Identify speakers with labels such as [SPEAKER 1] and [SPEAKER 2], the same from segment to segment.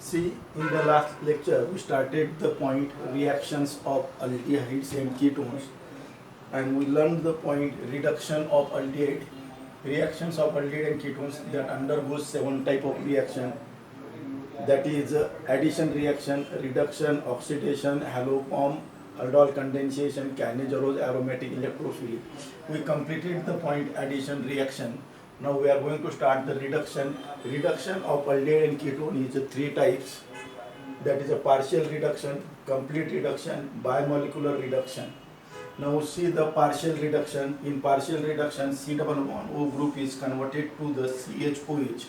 [SPEAKER 1] See, in the last lecture, we started the point reactions of aldehydes and ketones, and we learned the point reduction of aldehyde, reactions of aldehyde and ketones that undergoes 7 type of reaction. That is addition reaction, reduction, oxidation, halopform, aldol condensation, kinase aromatic electrophilic. We completed the point addition reaction. Now we are going to start the reduction. Reduction of aldehyde and ketone is 3 types. That is a partial reduction, complete reduction, bimolecular reduction. Now see the partial reduction. In partial reduction, C double bond O group is converted to the CHOH.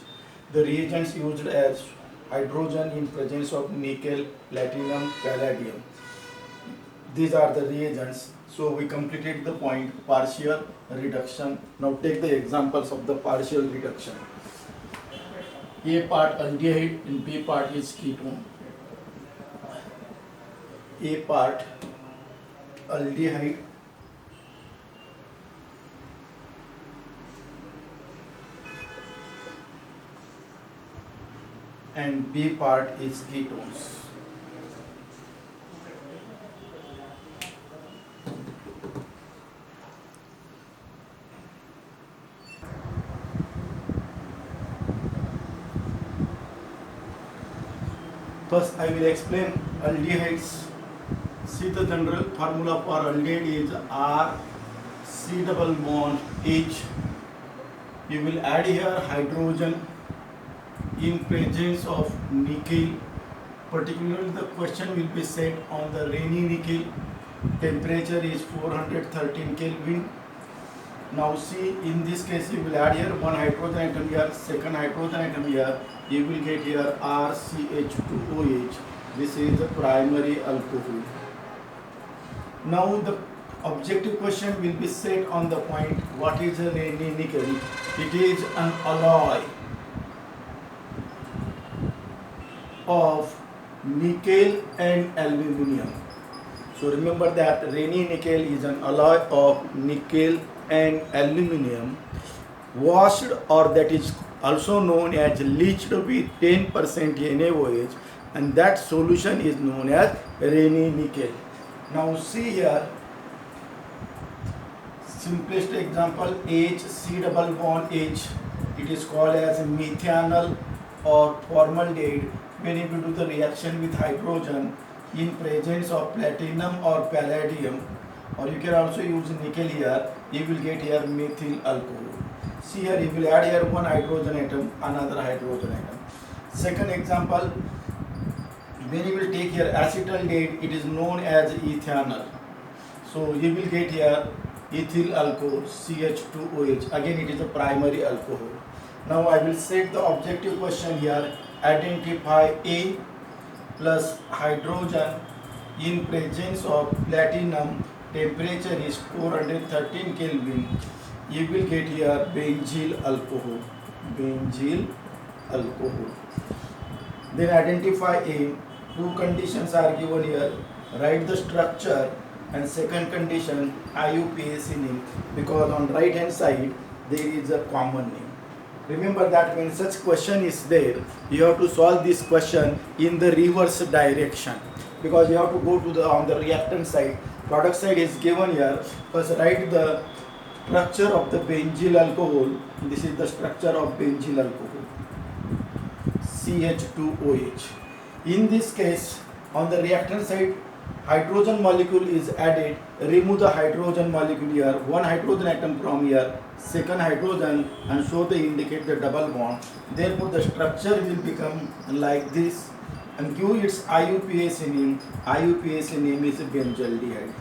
[SPEAKER 1] The reagents used as hydrogen in presence of nickel, platinum, palladium. These are the reagents. So we completed the point partial reduction. Now take the examples of the partial reduction. A part aldehyde and B part is ketone. A part aldehyde and B part is ketones. First I will explain aldehydes. See, the general formula for aldehyde is R C double bond H. You will add here hydrogen in presence of nickel. Particularly the question will be set on the Raney nickel. Temperature is 413 Kelvin. Now see, in this case you will add here one hydrogen atom here, second hydrogen atom here. You will get here RCH2OH. This is the primary alcohol. Now the objective question will be set on the point what is a Raney nickel. It is an alloy of nickel and aluminium. So remember that Raney nickel is an alloy of nickel and aluminium washed, or that is also known as leached with 10% NaOH, and that solution is known as Raney nickel. Now see here, simplest example, HC double bond H. It is called as methanol or formaldehyde when you do the reaction with hydrogen in presence of platinum or palladium, or you can also use nickel here. You will get here methyl alcohol. See here, you will add here one hydrogen atom, another hydrogen atom. Second example, when you will take here acetaldehyde, it is known as ethanol. So you will get here ethyl alcohol, CH2OH. Again, it is a primary alcohol. Now I will set the objective question here. Identify A plus hydrogen in presence of platinum. Temperature is 413 Kelvin. You will get here benzyl alcohol. Benzyl alcohol. Then identify A. Two conditions are given here. Write the structure, and second condition IUPAC name, because on right hand side there is a common name. Remember that when such question is there, you have to solve this question in the reverse direction, because you have to go to the on the reactant side. Product side is given here. First write the structure of the benzyl alcohol. This is the structure of benzyl alcohol, CH2OH. In this case, on the reactant side, hydrogen molecule is added. Remove the hydrogen molecule here, one hydrogen atom from here, second hydrogen, and so they indicate the double bond. Therefore the structure will become like this, and give its IUPAC name. IUPAC name is benzaldehyde.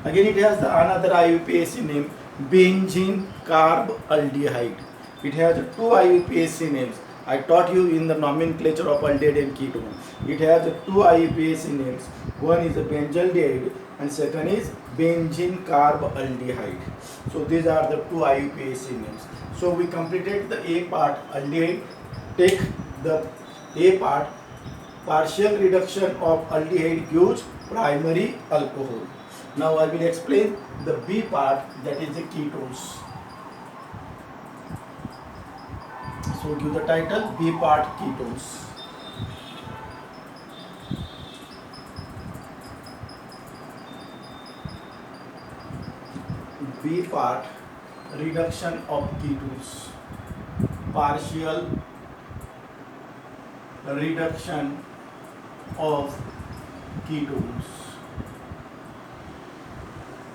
[SPEAKER 1] Again it has another IUPAC name, benzene carb aldehyde. It has two IUPAC names. I taught you in the nomenclature of aldehyde and ketone. It has two IUPAC names. One is benzaldehyde and second is benzene carb aldehyde. So these are the two IUPAC names. So we completed the A part aldehyde. Take the A part, partial reduction of aldehyde gives primary alcohol. Now I will explain the B part, that is the ketones. So give the title B part ketones. B part reduction of ketones. Partial reduction of ketones.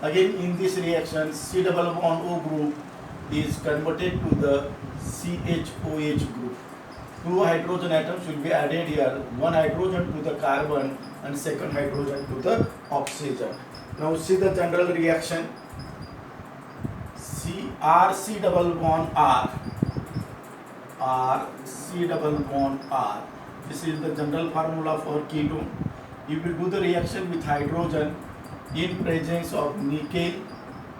[SPEAKER 1] Again, in this reaction, C double bond O group is converted to the CHOH group. Two hydrogen atoms will be added here. One hydrogen to the carbon and second hydrogen to the oxygen. Now see the general reaction. RC double bond RC double bond R. This is the general formula for ketone. You will do the reaction with hydrogen in presence of nickel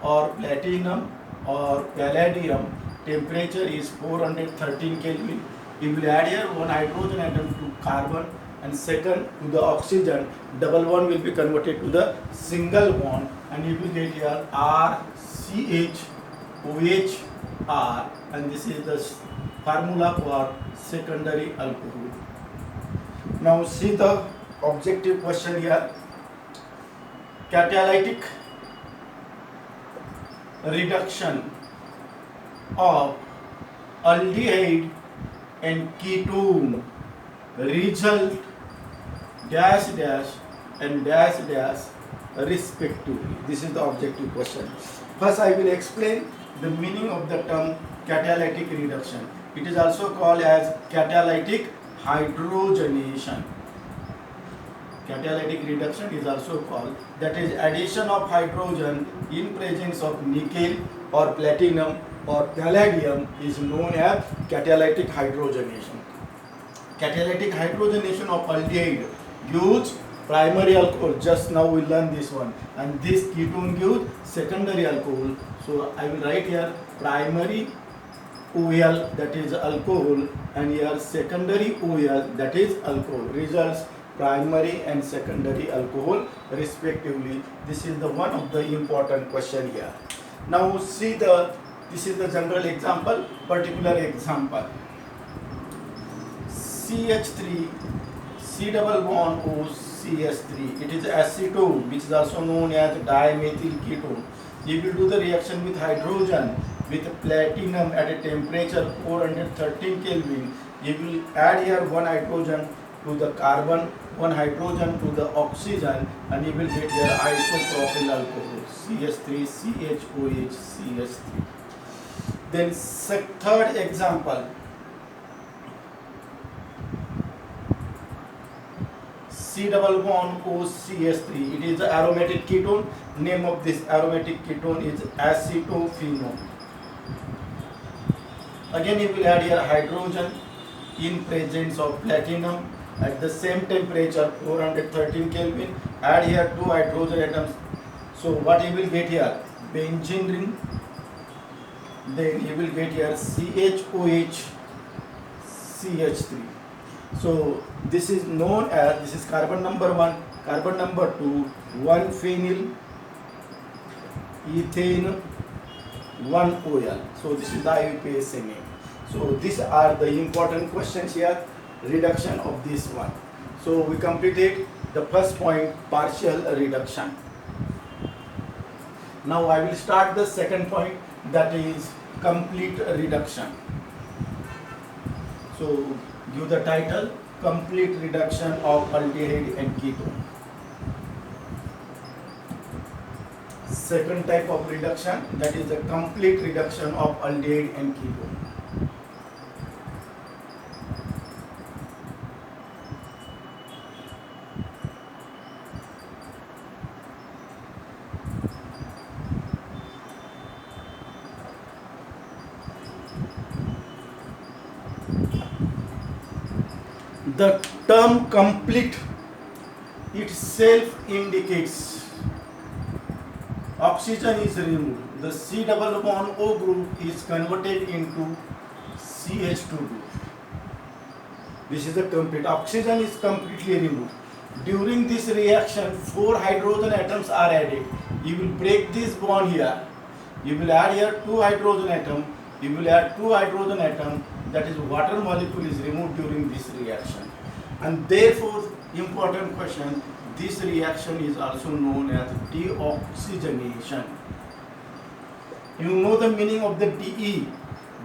[SPEAKER 1] or platinum or palladium. Temperature is 413 Kelvin. You will add here one hydrogen atom to carbon and second to the oxygen. Double bond will be converted to the single bond and you will get here RCHOH and this is the formula for secondary alcohol. Now see the objective question here. Catalytic reduction of aldehyde and ketone result dash dash and dash dash respectively. This is the objective question. First I will explain the meaning of the term catalytic reduction. It is also called as catalytic hydrogenation. Catalytic reduction is also called, that is addition of hydrogen in presence of nickel or platinum or palladium is known as catalytic hydrogenation. Catalytic hydrogenation of aldehyde gives primary alcohol. Just now we learned this one, and this ketone gives secondary alcohol. So I will write here primary OL, that is alcohol, and here secondary OL, that is alcohol. Results primary and secondary alcohol respectively. This is the one of the important question here. Now see this is the general example, particular example. CH3 C double bond O CH3. It is acetone, which is also known as dimethyl ketone. You will do the reaction with hydrogen with platinum at a temperature 413 Kelvin. You will add here one hydrogen to the carbon, one hydrogen to the oxygen, and you will get here isopropyl alcohol CH3 CHOH CH3. Then third example, C double bond O CH3. It is the aromatic ketone. Name of this aromatic ketone is acetophenone. Again you will add here hydrogen in presence of platinum at the same temperature 413 Kelvin. Add here two hydrogen atoms. So what you will get here? Benzene ring. Then you will get here CHOH CH3. So this is known as, this is carbon number 1, carbon number 2, 1 phenyl, ethane, 1 OL. So this is the IUPAC name. So these are the important questions here, reduction of this one. So we completed the first point, partial reduction. Now I will start the second point, that is complete reduction. So give the title, complete reduction of aldehyde and ketone. Second type of reduction, that is the complete reduction of aldehyde and ketone. The term complete itself indicates oxygen is removed. The C double bond O group is converted into CH2 group. This is the complete. Oxygen is completely removed. During this reaction, 4 hydrogen atoms are added. You will break this bond here. You will add here 2 hydrogen atom. You will add 2 hydrogen atom that is water molecule is removed during this reaction. And therefore, important question, this reaction is also known as deoxygenation. You know the meaning of the DE.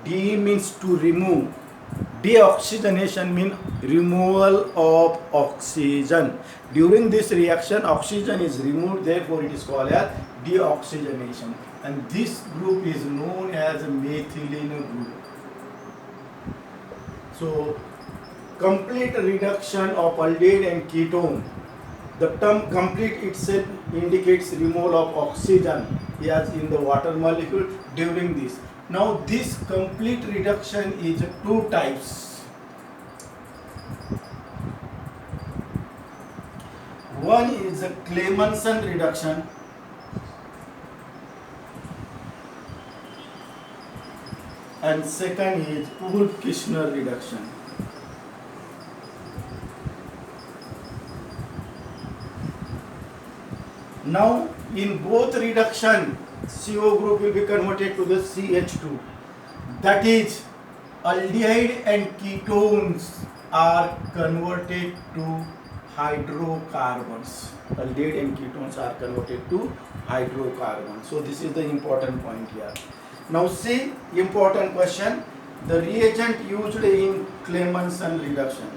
[SPEAKER 1] DE means to remove. Deoxygenation means removal of oxygen. During this reaction, oxygen is removed, therefore it is called as deoxygenation. And this group is known as methylene group. So, complete reduction of aldehyde and ketone. The term complete itself indicates removal of oxygen as in the water molecule during this. Now this complete reduction is two types. One is a Clemmensen reduction, and second is Ullrich-Kishner reduction. Now in both reduction, CO group will be converted to the CH2. That is, aldehyde and ketones are converted to hydrocarbons. Aldehyde and ketones are converted to hydrocarbons. So this is the important point here. Now see, important question. The reagent used in Clemmensen reduction.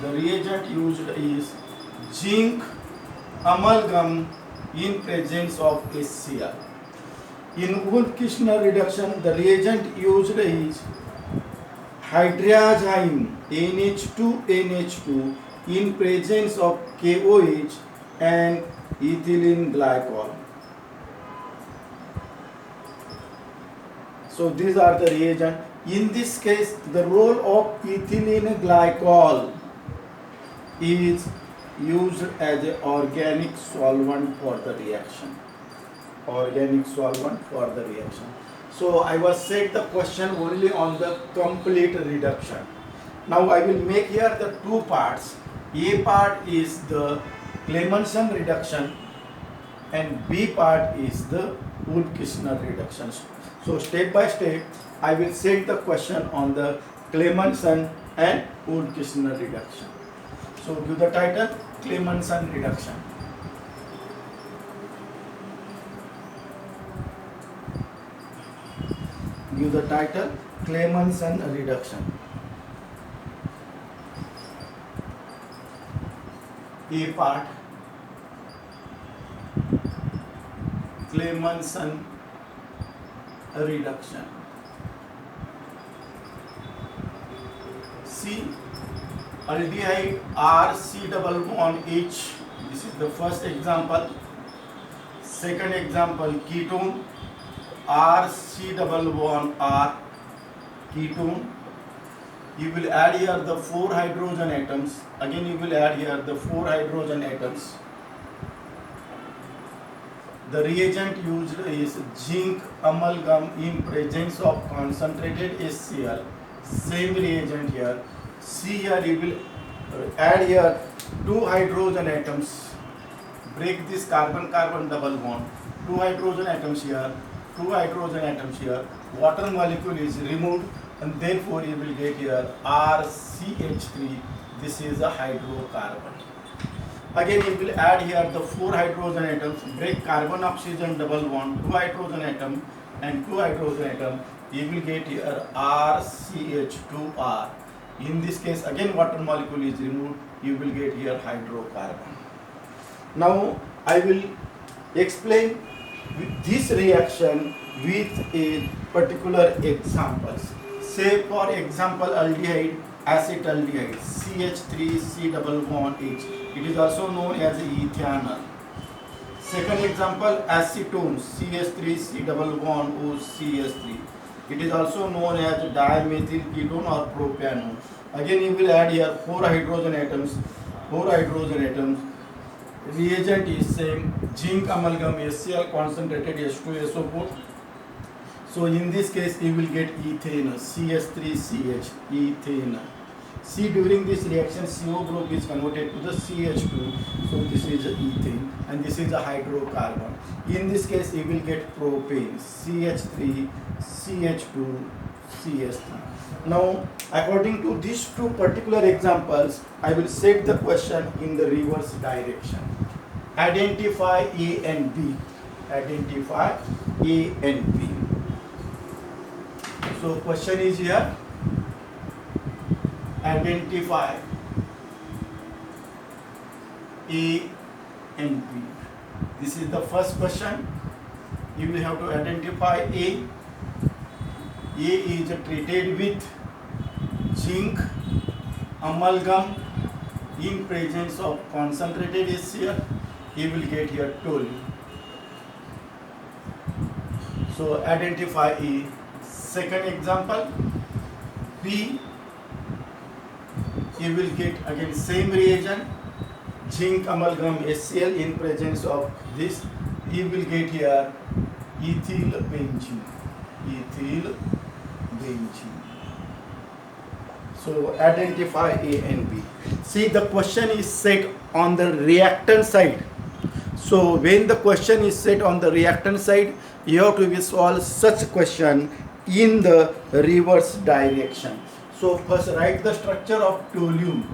[SPEAKER 1] The reagent used is zinc amalgam in presence of HCl. In Ullrich-Kishner reduction, the reagent used is hydrazine NH2NH2 in presence of KOH and ethylene glycol. So these are the reagent. In this case, the role of ethylene glycol is used as an organic solvent for the reaction. Organic solvent for the reaction. So I was set the question only on the complete reduction. Now I will make here the two parts. A part is the Clemmensen reduction and B part is the Ullrich-Kishner reduction. So step by step I will set the question on the Clemmensen and Ullrich-Kishner reduction. So give the title Clemmensen reduction. Give the title Clemmensen reduction. A part, Clemmensen reduction. C, aldehyde RC double bond H. This is the first example. Second example, ketone RC double bond R, ketone. You will add here the 4 hydrogen atoms. Again you will add here the 4 hydrogen atoms. The reagent used is zinc amalgam in presence of concentrated HCl. Same reagent here. See here, you will add here 2 hydrogen atoms. Break this carbon-carbon double bond. 2 hydrogen atoms here, 2 hydrogen atoms here. Water molecule is removed and therefore you will get here RCH3. This is a hydrocarbon. Again you will add here the 4 hydrogen atoms. Break carbon-oxygen double bond, 2 hydrogen atom and 2 hydrogen atom. You will get here RCH2R. In this case again water molecule is removed. You will get here hydrocarbon. Now I will explain this reaction with a particular examples. Say for example aldehyde, acetaldehyde, CH3C double bond H. It is also known as ethanol. Second example, acetone, CH3C double bond O CH3. It is also known as dimethyl ketone or propanone. Again you will add here 4 hydrogen atoms. 4 hydrogen atoms. Reagent is same, zinc amalgam HCl concentrated H2SO4. So in this case you will get ethane, CH3CH, ethane. See, during this reaction CO group is converted to the CH2. So this is ethane and this is a hydrocarbon. In this case you will get propane, CH3, CH2, CS3. Now, according to these two particular examples, I will set the question in the reverse direction. Identify A and B. Identify A and B. So, question is here. Identify A and B. This is the first question. You will have to identify A. A is treated with zinc amalgam in presence of concentrated HCl. You will get here toluene. So identify A. Second example, B. You will get again same reagent, zinc amalgam HCl in presence of this. You will get here ethyl benzene. Ethyl benzene. So identify A and B. See, the question is set on the reactant side. So when the question is set on the reactant side, you have to solve such question in the reverse direction. So first write the structure of toluene.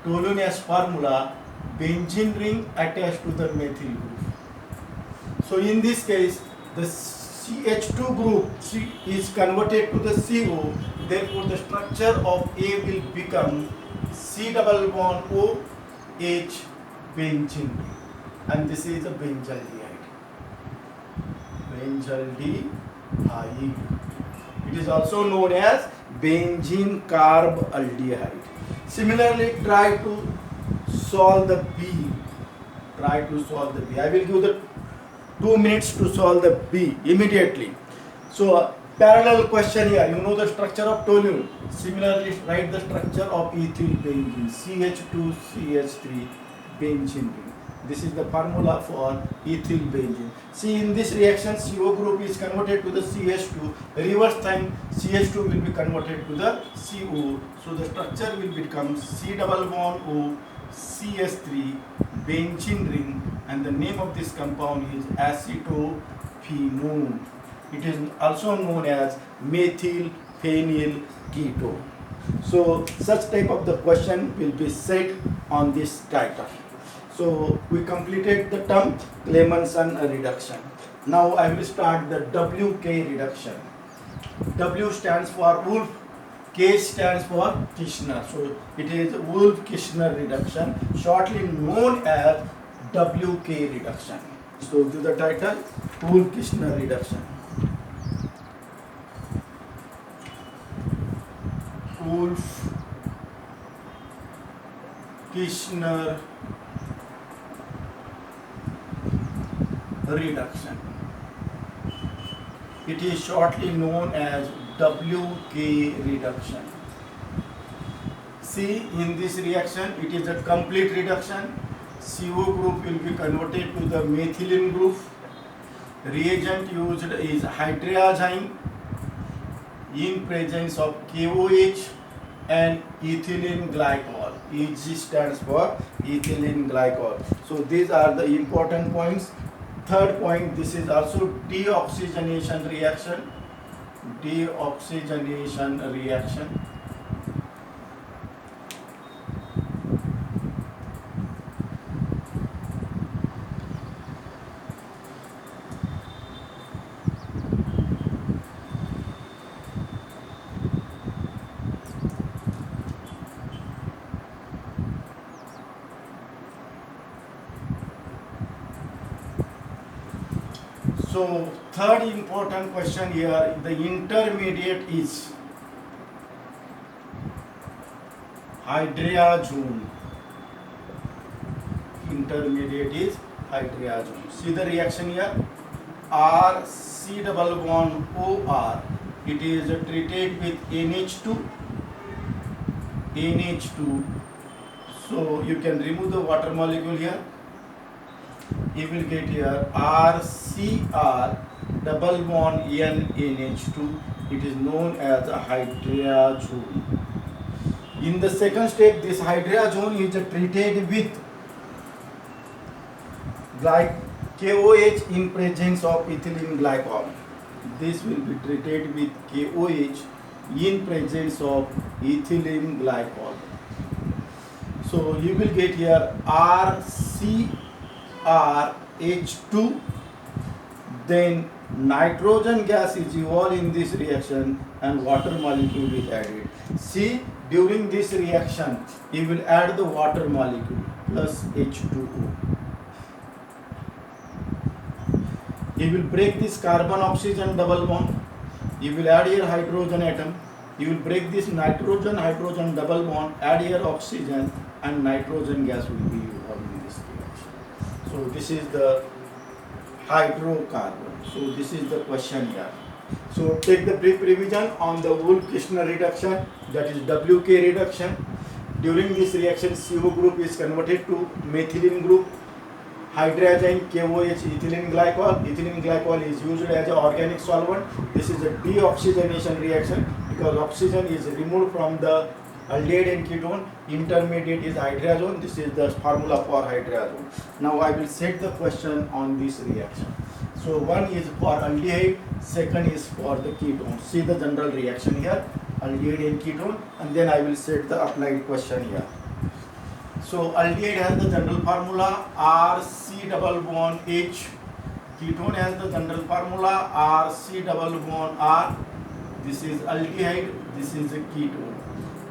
[SPEAKER 1] Toluene as formula, benzene ring attached to the methyl group. So in this case, the CH2 group is converted to the CO. Therefore, the structure of A will become C double bond O H benzene, and this is a benzaldehyde. Benzaldehyde. It is also known as benzene carb aldehyde. Similarly, try to solve the B. Try to solve the B. I will give the 2 minutes to solve the B immediately. So parallel question here. You know the structure of toluene. Similarly, write the structure of ethyl benzene. CH2CH3 benzene ring. This is the formula for ethyl benzene. See, in this reaction, CO group is converted to the CH2. Reverse time, CH2 will be converted to the CO. So the structure will become C double bond O CS3 benzene ring, and the name of this compound is acetophenone. It is also known as methyl phenyl ketone. So such type of the question will be set on this title. So we completed the term Clemmensen reduction. Now I will start the WK reduction. W stands for Wolf, K stands for Kirschner. So it is Wolff-Kirschner reduction, shortly known as WK reduction. So to the title, Wolff-Kirschner reduction. Wolff-Kirschner reduction. It is shortly known as WK reduction. See, in this reaction, it is a complete reduction. CO group will be converted to the methylene group. Reagent used is hydrazine in presence of KOH and ethylene glycol. EG stands for ethylene glycol. So these are the important points. Third point, this is also deoxygenation reaction. Deoxygenation reaction. So third important question here, the intermediate is hydrazone. Intermediate is hydrazone. See the reaction here, R C double bond OR. It is treated with NH2. NH2. So you can remove the water molecule here. You will get here RCr double bond NH2. It is known as a hydrazone. In the second step, this hydrazone is treated with KOH in presence of ethylene glycol. This will be treated with KOH in presence of ethylene glycol. So you will get here RCrH2, then nitrogen gas is evolved in this reaction and water molecule is added. See, during this reaction you will add the water molecule plus H2O. You will break this carbon oxygen double bond. You will add here hydrogen atom. You will break this nitrogen hydrogen double bond, add here oxygen, and nitrogen gas will be evolved in this reaction. So this is the hydrocarbon. So this is the question here. So take the brief revision on the Wolff-Kishner reduction, that is WK reduction. During this reaction, CO group is converted to methylene group. Hydrazine KOH ethylene glycol. Ethylene glycol is used as an organic solvent. This is a deoxygenation reaction because oxygen is removed from the aldehyde and ketone. Intermediate is hydrazone. This is the formula for hydrazone. Now I will set the question on this reaction. So one is for aldehyde, second is for the ketone. See the general reaction here, aldehyde and ketone, and then I will set the applied question here. So aldehyde has the general formula RC double bond H. Ketone has the general formula RC double bond R. This is aldehyde, this is a ketone.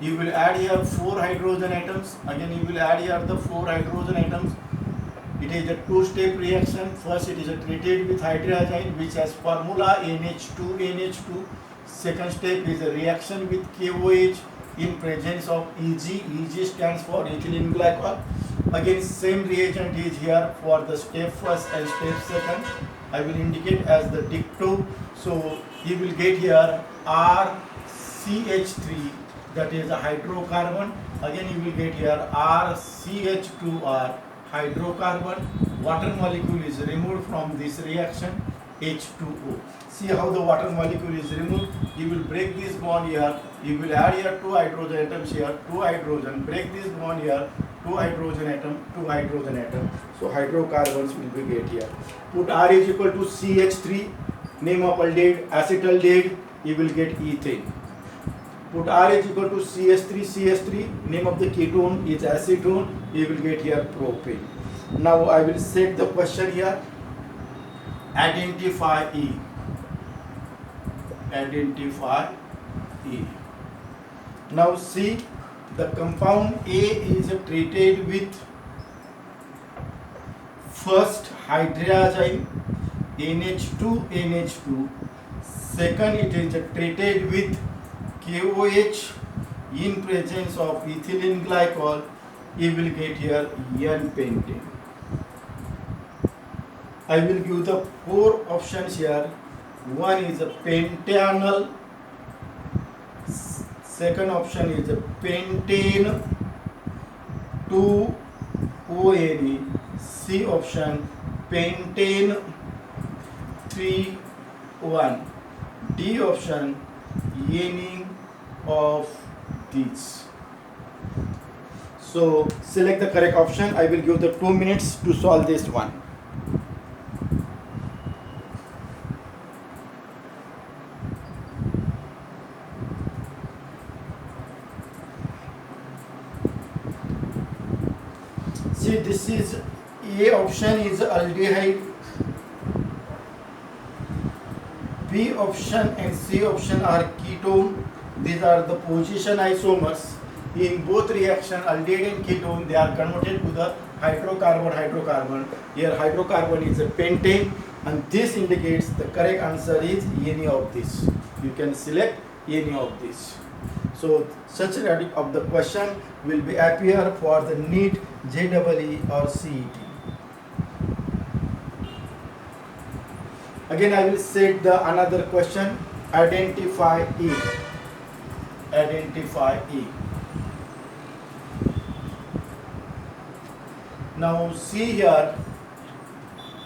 [SPEAKER 1] You will add here 4 hydrogen atoms. Again you will add here the 4 hydrogen atoms. It is a two-step reaction. First it is treated with hydrazine which has formula NH2NH2. Second step is a reaction with KOH in presence of EG. EG stands for ethylene glycol. Again same reagent is here for the step first and step second. I will indicate as the dicto. So you will get here RCH3, that is a hydrocarbon. Again you will get here RCH2R, hydrocarbon. Water molecule is removed from this reaction, H2O. See how the water molecule is removed. You will break this bond here. You will add here 2 hydrogen atoms here, 2 hydrogen. Break this bond here, 2 hydrogen atom, 2 hydrogen atom. So hydrocarbons will be get here. Put R is equal to CH3, name of aldehyde, acetaldehyde. You will get ethane. Put R is equal to CH3, name of the ketone is acetone. You will get here propane. Now I will set the question here. Identify E. Identify E. Now see, the compound A is treated with first hydrazine NH2NH2. Second it is treated with KOH in presence of ethylene glycol. You will get here N-pentane. I will give the 4 options here. One is a pentanal, second option is a pentane 2-ONE, C option pentane 3-1, D option any of these. So select the correct option. I will give the 2 minutes to solve this one. See, this is A option is aldehyde, B option and C option are ketone. These are the position isomers. In both reaction, aldehyde and ketone, they are converted to the hydrocarbon. Here hydrocarbon is a pentane, and this indicates the correct answer is any of this. You can select any of this. So such type of the question will be appear for the NEET, JEE or CET. Again I will set the another question. Identify E. Identify E. Now see here,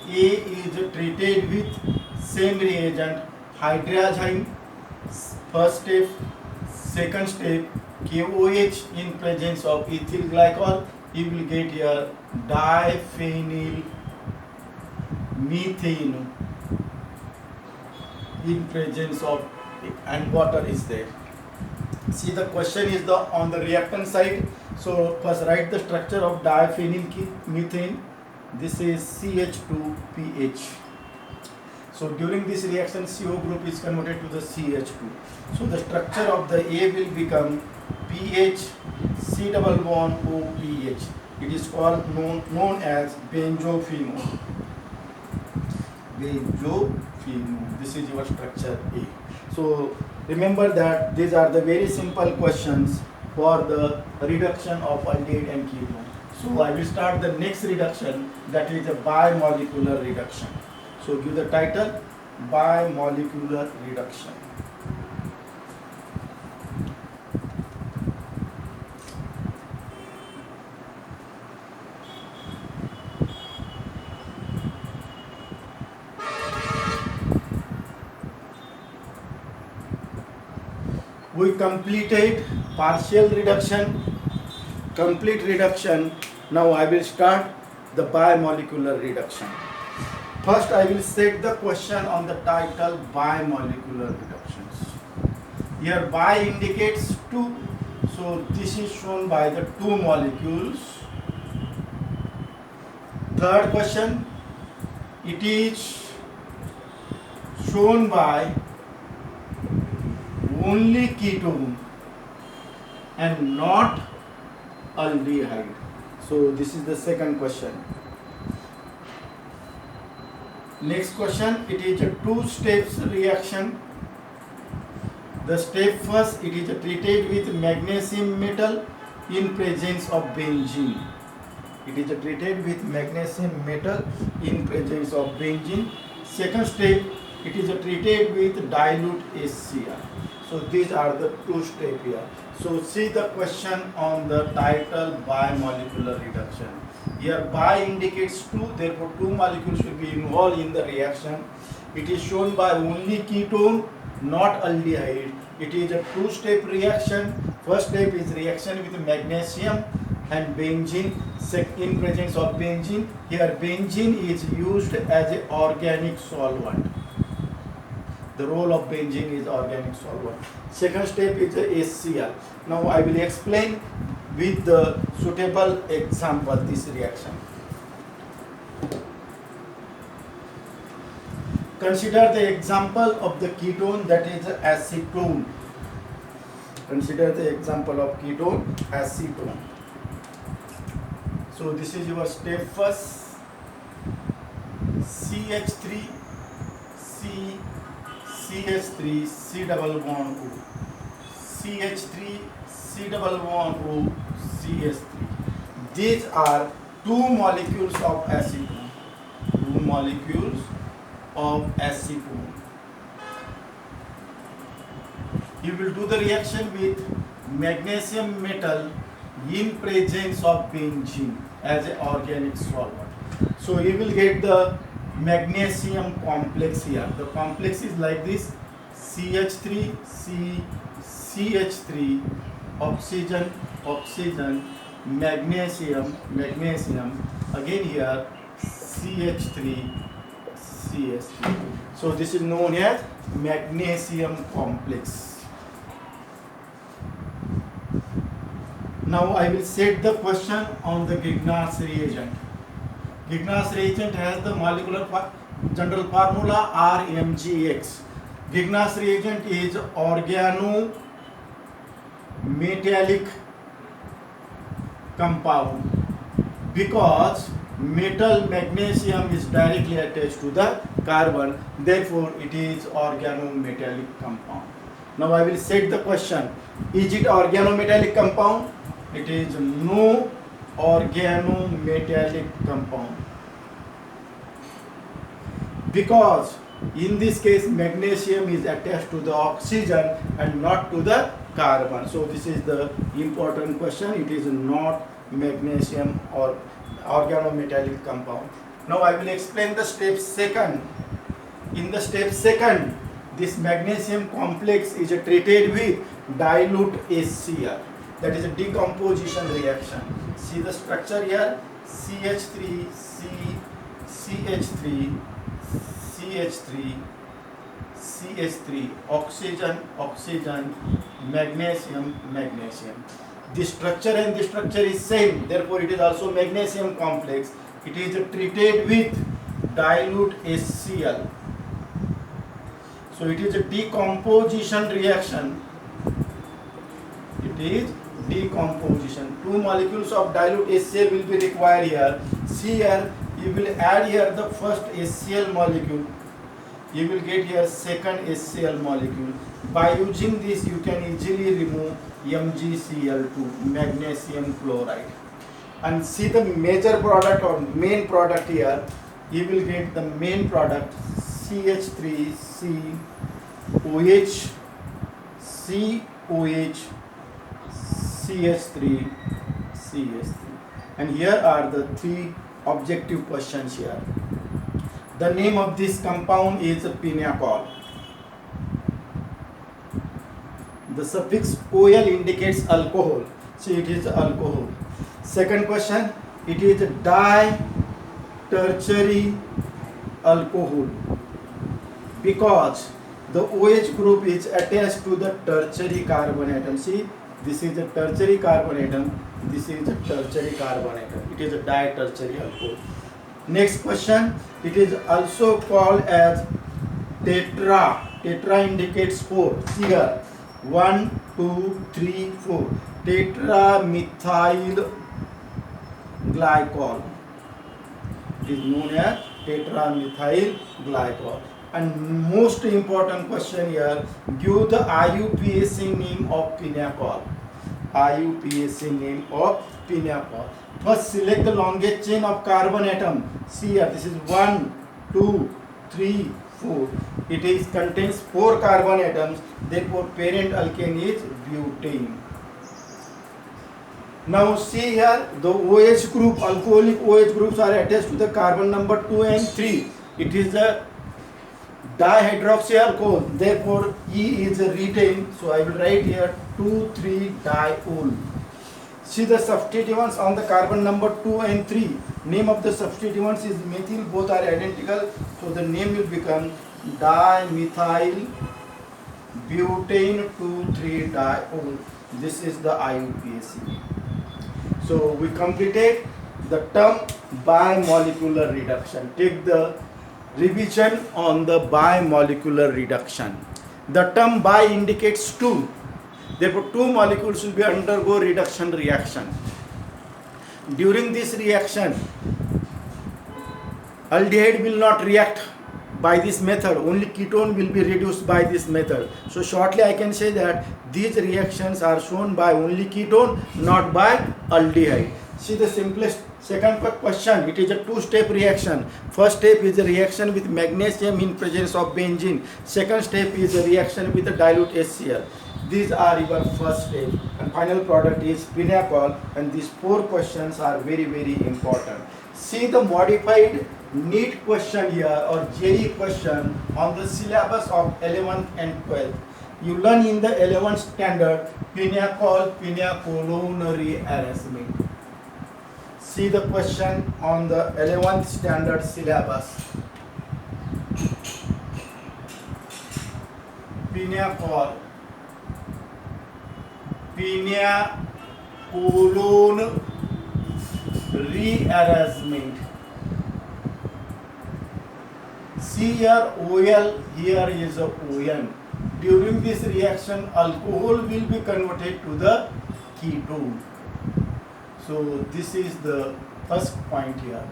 [SPEAKER 1] A is treated with same reagent hydrazine, first step, second step KOH in presence of ethyl glycol. You will get here diphenyl methane in presence of and water is there. See, the question is on the reactant side. So first write the structure of diphenylmethane. This is CH2PH. So during this reaction, CO group is converted to the CH2. So the structure of the A will become PH C double bond OPH. It is called known as benzophenone. Benzophenone. This is your structure A. So remember that these are the very simple questions for the reduction of aldehyde and ketone. So I will start the next reduction, that is a bimolecular reduction. So give the title, bimolecular reduction. We completed partial reduction, complete reduction. Now I will start the bimolecular reduction. First I will set the question on the title, bimolecular reductions. Here bi indicates 2, so this is shown by the 2 molecules. Third question, it is shown by only ketone and not aldehyde. So this is the second question. Next question, it is a 2 steps reaction. The step first, it is treated with magnesium metal in presence of benzene. It is treated with magnesium metal in presence of benzene. Second step, it is treated with dilute HCl. So these are the 2 steps here. So see the question on the title, bimolecular reduction. Here bi indicates 2, therefore 2 molecules will be involved in the reaction. It is shown by only ketone, not aldehyde. It is a 2-step reaction. First step is reaction with magnesium and benzene in presence of benzene. Here benzene is used as an organic solvent. The role of benzene is organic solvent. Second step is the HCl. Now I will explain with the suitable example this reaction. Consider the example of the ketone, that is acetone. Consider the example of ketone, acetone. So this is your step first. CH3 CH3 C double bond O. CH3 C double bond O CH3. These are 2 molecules of acetone. 2 molecules of acetone. You will do the reaction with magnesium metal in presence of benzene as an organic solvent. So you will get the magnesium complex here. The complex is like this: CH3 CH3 oxygen magnesium again here CH3 CH3. So this is known as magnesium complex. Now I will set the question on the Grignard's reagent. Grignard's reagent has the molecular general formula RMGX. Grignard's reagent is organometallic compound because metal magnesium is directly attached to the carbon, therefore it is organometallic compound. Now I will set the question, is it organometallic compound? It is no organometallic compound because in this case magnesium is attached to the oxygen and not to the carbon. So this is the important question. It is not magnesium or organometallic compound. Now I will explain the step second. In the step second, this magnesium complex is treated with dilute HCl. That is a decomposition reaction. See the structure here: CH3 CH3 CH3 CH3, oxygen, oxygen, magnesium, magnesium. The structure and the structure is same, therefore it is also magnesium complex. It is treated with dilute HCl. So it is a decomposition reaction. It is decomposition. Two molecules of dilute HCl will be required here. See here, you will add here the first HCl molecule. You will get here second HCl molecule. By using this, you can easily remove MgCl2, magnesium chloride. And see the major product or main product here. You will get the main product CH3COH, COH, CH3, CH3. And here are the three objective questions here. The name of this compound is pineapol. The suffix OL indicates alcohol. So it is alcohol. Second question, it is di-tertiary alcohol because the OH group is attached to the tertiary carbon atom. See, this is a tertiary carbon atom. This is a tertiary carbon atom. It is a di-tertiary alcohol. Next question, it is also called as tetra. Tetra indicates 4. See here, 1, 2, 3, 4. Tetramethyl glycol. It is known as tetramethyl glycol. And most important question here, give the IUPAC name of pineapol. IUPAC name of pineapol. First select the longest chain of carbon atom. See here, this is 1, 2, 3, 4. It is contains 4 carbon atoms. Therefore, parent alkane is butane. Now see here, the OH group, alcoholic OH groups are attached to the carbon number 2 and 3. It is a dihydroxyalcohol. Therefore, E is retained. So I will write here 2,3-diol. See the substituents on the carbon number 2 and 3. Name of the substituents is methyl. Both are identical. So the name will become dimethyl butane 2,3-diol. This is the IUPAC. So we completed the term bimolecular reduction. Take the revision on the bimolecular reduction. The term bi indicates 2. Therefore, 2 molecules will be undergo reduction reaction. During this reaction, aldehyde will not react by this method. Only ketone will be reduced by this method. So shortly I can say that these reactions are shown by only ketone, not by aldehyde. See the simplest second question. It is a 2-step reaction. First step is a reaction with magnesium in presence of benzene. Second step is a reaction with a dilute HCl. These are your first step, and final product is pineapol. And these 4 questions are very, very important. See the modified NEET question here or JEE question on the syllabus of 11th and 12th. You learn in the 11th standard pineapol, pineacolone rearrangement. See the question on the 11th standard syllabus. Pineapol, pineacolone rearrangement. See here OL, here is a ON. During this reaction, alcohol will be converted to the ketone. So this is the first point here.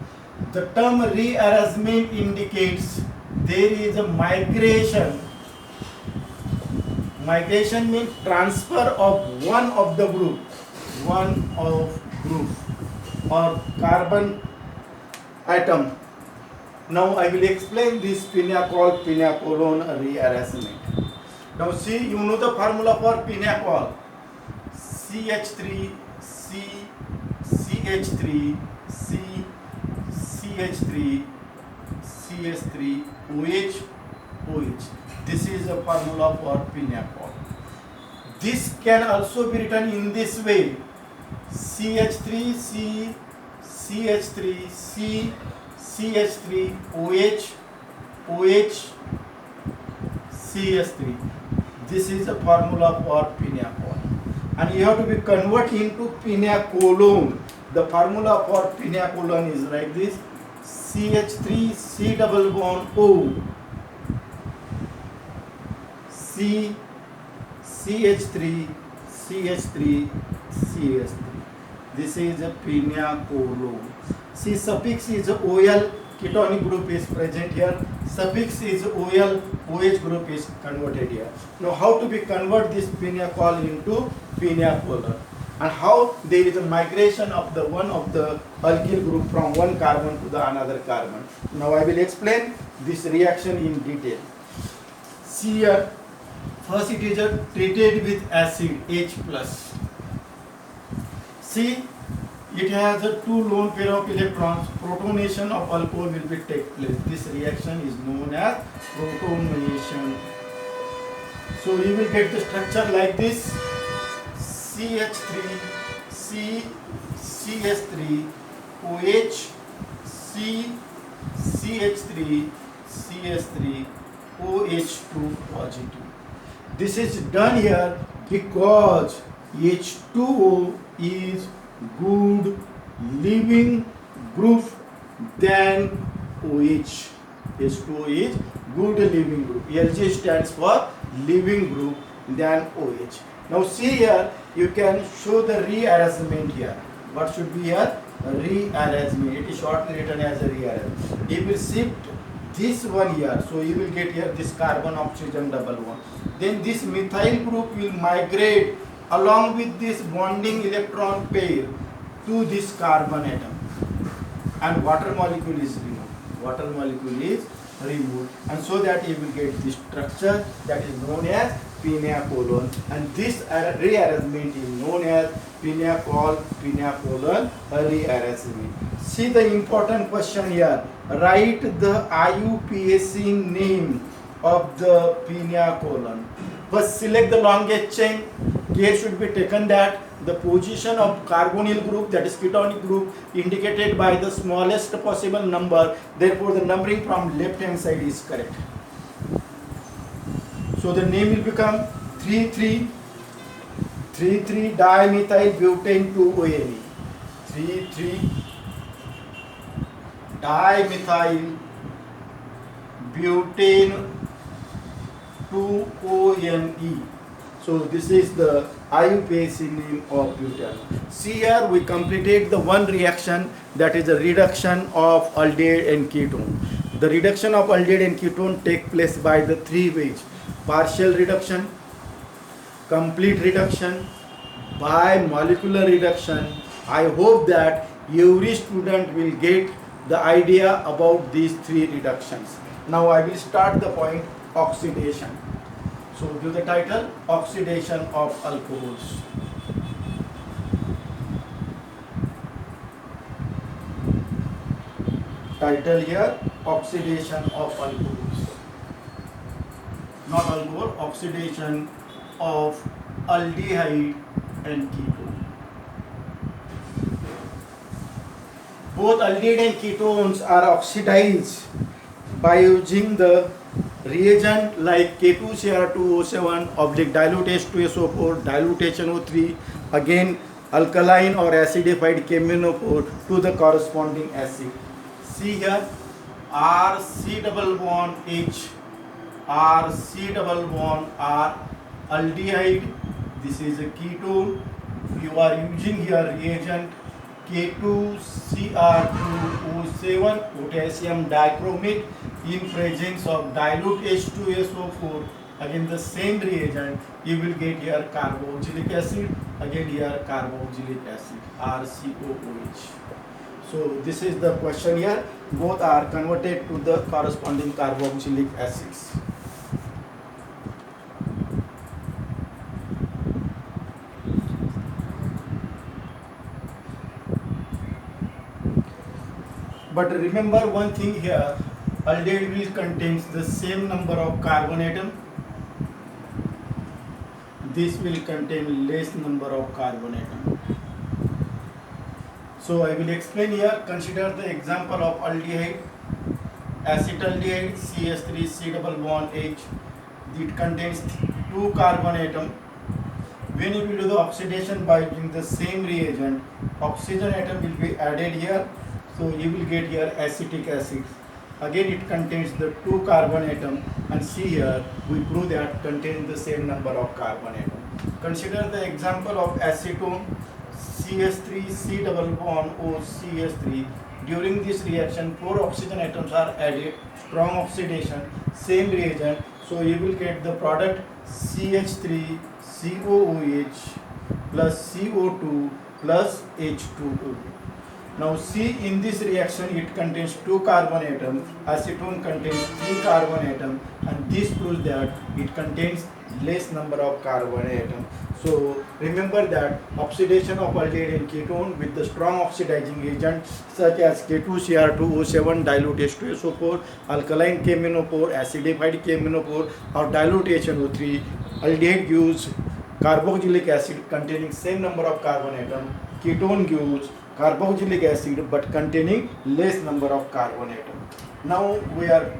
[SPEAKER 1] The term rearrangement indicates there is a migration. Migration means transfer of one of the group or carbon atom. Now I will explain this pineapol, pineacolone rearrangement. Now see, you know the formula for pineapol. CH3, C, CH3, C, CH3, CH3, OH, OH. This is a formula for pineapol. This can also be written in this way. CH3, C, CH3, C, CH3, OH, OH, CH3. This is the formula for pineapple. And you have to be convert into pineapolone. The formula for pineapolone is like this: CH3 C double bond O, C CH3 CH3 CH3. This is a pineapolone. See, suffix is OL, ketonic group is present here. Suffix is OL, OH group is converted here. Now, how to be convert this pineapol into pineapolone, and how there is a migration of the one of the alkyl group from one carbon to the another carbon. Now, I will explain this reaction in detail. See here, first it is treated with acid H plus. See, it has a two lone pair of electrons. Protonation of alcohol will be take place. This reaction is known as protonation. So you will get the structure like this: CH3 C CH3 OH C CH3 CH3 OH2 positive. This is done here because H2O is good living group than OH. H2O is good living group. Lg stands for living group than OH. Now see here, you can show the rearrangement here. What should be here? Rearrangement. It is shortly written as a rearrangement. You will shift this one here, so you will get here this carbon oxygen double bond. Then this methyl group will migrate along with this bonding electron pair to this carbon atom, and water molecule is removed. Water molecule is removed, and so that you will get this structure that is known as pineapolone, and this rearrangement is known as pineapolone rearrangement. See the important question here. Write the IUPAC name of the pineapolone. First, select the longest chain. Care should be taken that the position of carbonyl group, that is ketonic group, indicated by the smallest possible number. Therefore, the numbering from left hand side is correct. So the name will become 3,3 dimethyl butane 2-ONE. 3,3 dimethyl butane 2-ONE. So this is the IUPAC name of butane. See here, we completed the one reaction, that is the reduction of aldehyde and ketone. The reduction of aldehyde and ketone take place by the three ways: partial reduction, complete reduction, bimolecular reduction. I hope that every student will get the idea about these three reductions. Now I will start the point oxidation. So give the title: oxidation of alcohols. Title here: oxidation of alcohols. Not alcohol, oxidation of aldehyde and ketone. Both aldehyde and ketones are oxidized by using the reagent like K2Cr2O7 oblique dilute H2SO4 dilute HNO3, again alkaline or acidified KMnO4 to the corresponding acid. See here, RC double bond H, RC double bond R, aldehyde, this is a ketone. You are using here reagent K2Cr2O7 potassium dichromate in presence of dilute H2SO4. Again the same reagent, you will get here carboxylic acid, again here carboxylic acid, RCOOH. So this is the question here. Both are converted to the corresponding carboxylic acids. But remember one thing here, aldehyde will contains the same number of carbon atom. This will contain less number of carbon atom. So I will explain here. Consider the example of aldehyde. Acetaldehyde CH3 C double bond H. it contains two carbon atom. When you will do the oxidation by using the same reagent, oxygen atom will be added here, so you will get here acetic acid. Again it contains the two carbon atom, and see here we prove that contains the same number of carbon atom. Consider the example of acetone CH3 C double bond O CH3. During this reaction, four oxygen atoms are added, strong oxidation, same reagent, so you will get the product CH3 COOH plus CO2 plus H2O. Now see, in this reaction it contains two carbon atoms, acetone contains three carbon atoms, and this proves that it contains less number of carbon atoms. So remember that oxidation of aldehyde and ketone with the strong oxidizing agent such as K2Cr2O7 dilute H2SO4, alkaline KMnO4, acidified KMnO4 or dilute HNO3. Aldehyde gives carboxylic acid containing same number of carbon atom. Ketone gives carboxylic acid but containing less number of carbon atom. Now we are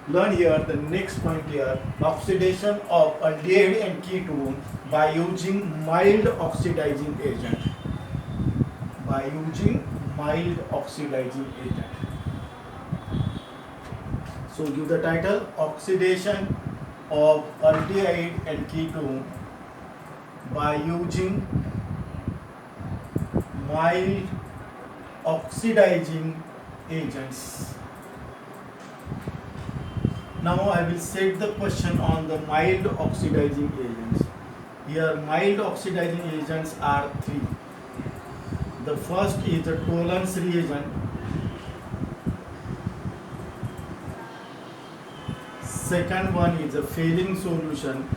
[SPEAKER 1] learn here the next point here, oxidation of aldehyde and ketone by using mild oxidizing agent. By using mild oxidizing agent. So give the title, oxidation of aldehyde and ketone by using mild oxidizing agents. Now I will set the question on the mild oxidizing agents. Here mild oxidizing agents are three. The first is the Tollens reagent. Second one is the Fehling solution.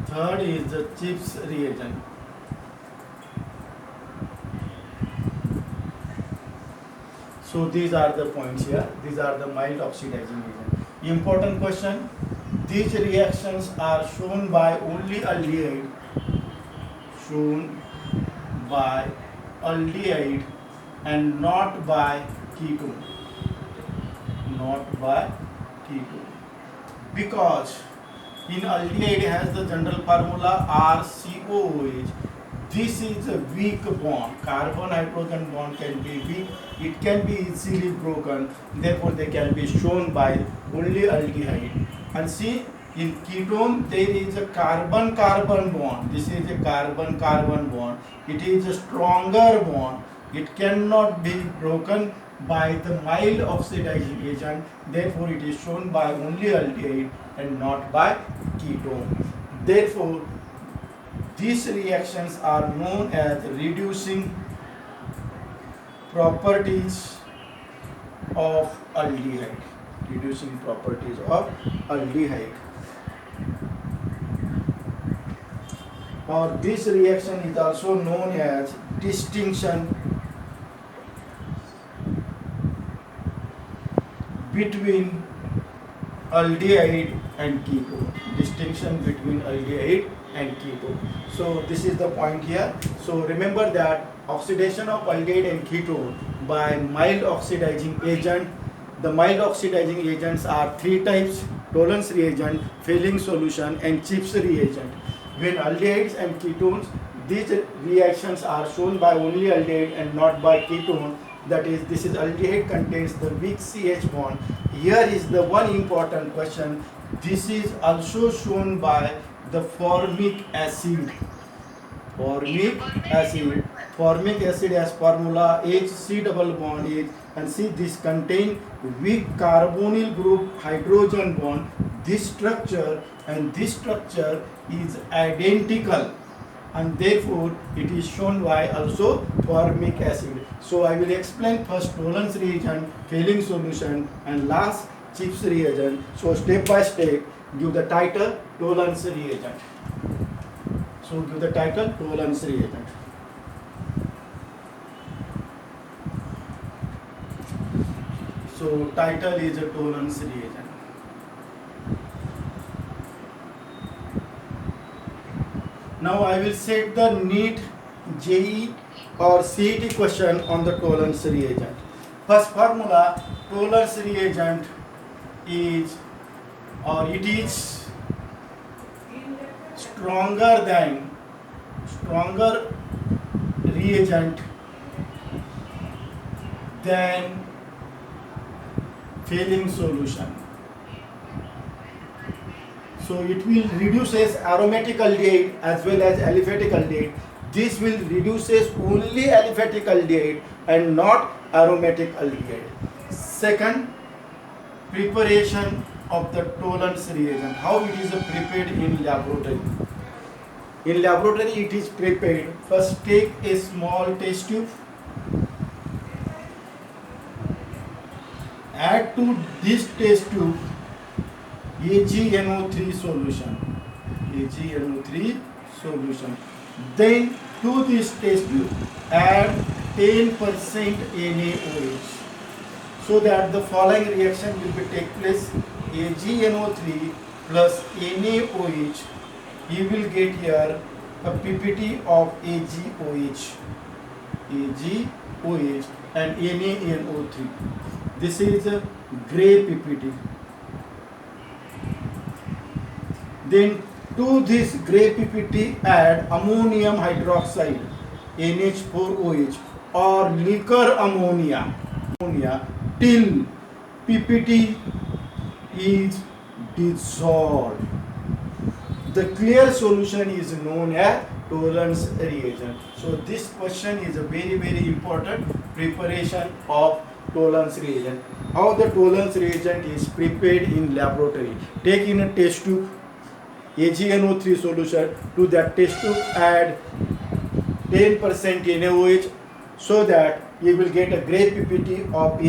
[SPEAKER 1] Third is the Chips reagent. So these are the points here. These are the mild oxidizing agents. Important question. These reactions are shown by only aldehyde. Shown by aldehyde and not by ketone. Not by ketone. Because in aldehyde has the general formula RCOOH. This is a weak bond. Carbon hydrogen bond can be weak. It can be easily broken. Therefore, they can be shown by only aldehyde. And see, in ketone there is a carbon-carbon bond. This is a carbon-carbon bond. It is a stronger bond. It cannot be broken by the mild oxidizing agent. Therefore, it is shown by only aldehyde and not by ketone. Therefore, these reactions are known as reducing properties of aldehyde. Reducing properties of aldehyde. Or this reaction is also known as distinction between aldehyde and ketone. Distinction between aldehyde and ketone. So this is the point here. So remember that oxidation of aldehyde and ketone by mild oxidizing agent. The mild oxidizing agents are three types: Tollens reagent, Fehling solution, and Chips reagent. When aldehydes and ketones, these reactions are shown by only aldehyde and not by ketone. That is, this is aldehyde contains the weak CH bond. Here is the one important question. This is also shown by the formic acid. Formic acid. Formic acid has formula HC double bond H, and see this contain weak carbonyl group hydrogen bond. This structure and this structure is identical, and therefore it is shown by also formic acid. So I will explain first Tollens reagent, Fehling solution, and last Chips reagent. So step by step, give the title Tollens reagent. So give the title Tollens reagent. So title is a Tollens reagent. Now I will set the NEET, JEE or CET question on the Tollens reagent. First formula, Tollens reagent is, or it is stronger reagent than failing solution. So it will reduces aromatic aldehyde as well as aliphatic aldehyde. This will reduces only aliphatic aldehyde and not aromatic aldehyde. Second, preparation of the Tollens reagent. How it is prepared in laboratory? In laboratory it is prepared. First take a small test tube. Add to this test tube AgNO3 solution. AgNO3 solution. Then to this test tube add 10% NaOH. So that the following reaction will be take place: AgNO3 plus NaOH. You will get here a PPT of AgOH and NaNO3. This is a gray PPT. Then to this gray PPT add ammonium hydroxide NH4OH or liquor ammonia till PPT is dissolved. The clear solution is known as Tollens reagent. So this question is a very important preparation of Tollens reagent. How the Tollens reagent is prepared in laboratory? Take in a test tube AgNO3 solution. To that test tube add 10% NaOH, so that you will get a gray PPT of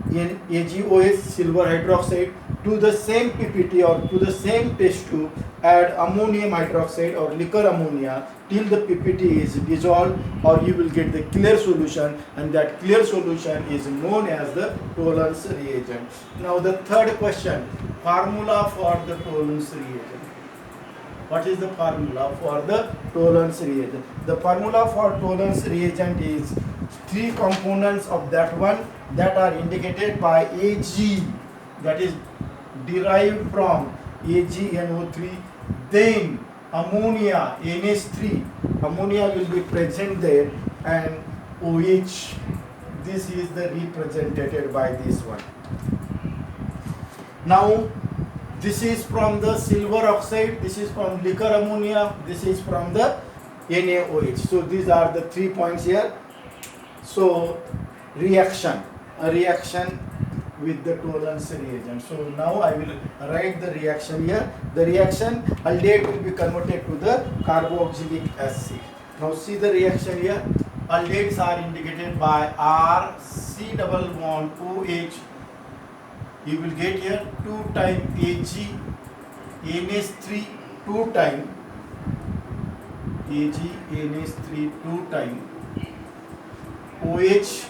[SPEAKER 1] AgOH silver hydroxide. To the same PPT or to the same test tube add ammonium hydroxide or liquor ammonia till the PPT is dissolved, or you will get the clear solution, and that clear solution is known as the Tollens reagent. Now the third question, formula for the Tollens reagent. What is the formula for the Tollens reagent? The formula for Tollens reagent is three components of that one that are indicated by Ag, that is derived from AgNO3, then ammonia NH3, ammonia will be present there, and OH, this is the represented by this one. Now this is from the silver oxide, this is from liquor ammonia, this is from the NaOH. So these are the 3 points here. So reaction, a reaction with the Tollens reagent. So now I will write the reaction here. The reaction, aldehyde will be converted to the carboxylic acid. Now see the reaction here. Aldehydes are indicated by R, C double bond OH. You will get here 2 times Ag, NH3 2 times, Ag, NH3 2 times, OH,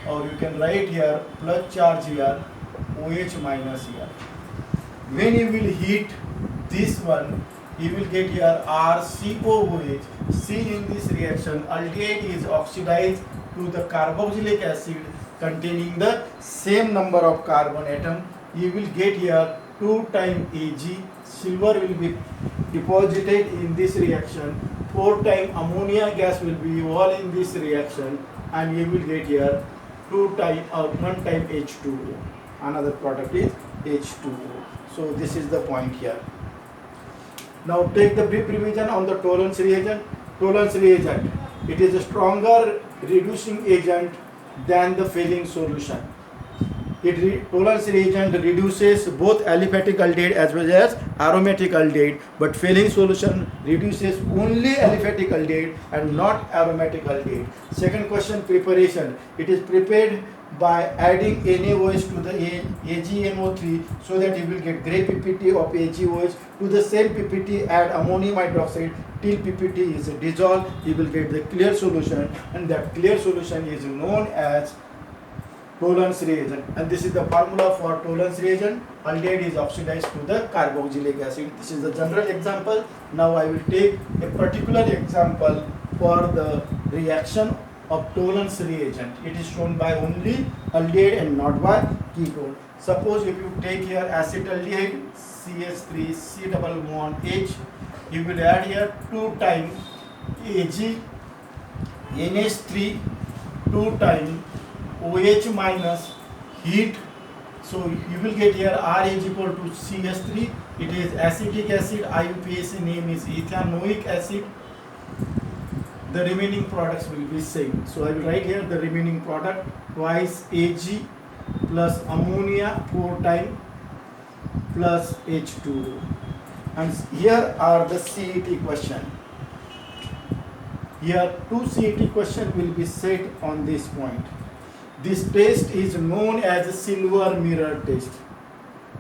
[SPEAKER 1] or you can write here plus charge here, OH minus here. When you will heat this one, you will get here RCOOH. See, in this reaction, aldehyde is oxidized to the carboxylic acid containing the same number of carbon atom. You will get here 2 times Ag, silver will be deposited in this reaction, 4 times ammonia gas will be evolved in this reaction, and you will get here 2 times or 1 time H2O. Another product is H2O. So this is the point here. Now take the brief revision on the Tollens reagent. Tollens reagent, it is a stronger reducing agent than the failing solution. Tollens reagent reduces both aliphatic aldehyde as well as aromatic aldehyde, but failing solution reduces only aliphatic aldehyde and not aromatic aldehyde. Second question, preparation. It is prepared by adding NaOH to the AgNO3, so that you will get gray PPT of AgOH. To the same PPT add ammonium hydroxide till PPT is dissolved. You will get the clear solution, and that clear solution is known as Tollens reagent. And this is the formula for Tollens reagent. Aldehyde is oxidized to the carboxylic acid. This is the general example. Now I will take a particular example for the reaction of Tollens reagent. It is shown by only aldehyde and not by ketone. Suppose if you take here acetaldehyde CH3 C double bond H, you will add here 2 times Ag NH3 2 times OH minus heat. So you will get here R is equal to CH3. It is acetic acid. IUPAC name is ethanoic acid. The remaining products will be same. So I will write here the remaining product twice Ag plus ammonia 4 times plus H2O. And here are the CET question. Here two CET question will be set on this point. This test is known as a silver mirror test.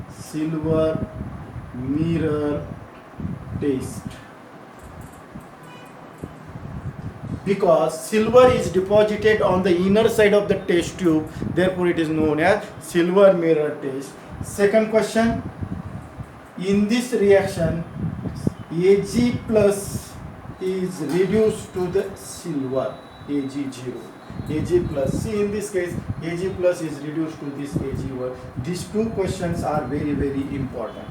[SPEAKER 1] Silver mirror test. Because silver is deposited on the inner side of the test tube, therefore it is known as silver mirror test. Second question, in this reaction Ag plus is reduced to the silver Ag0. Ag plus, see in this case Ag plus is reduced to this Ag1. These two questions are very important.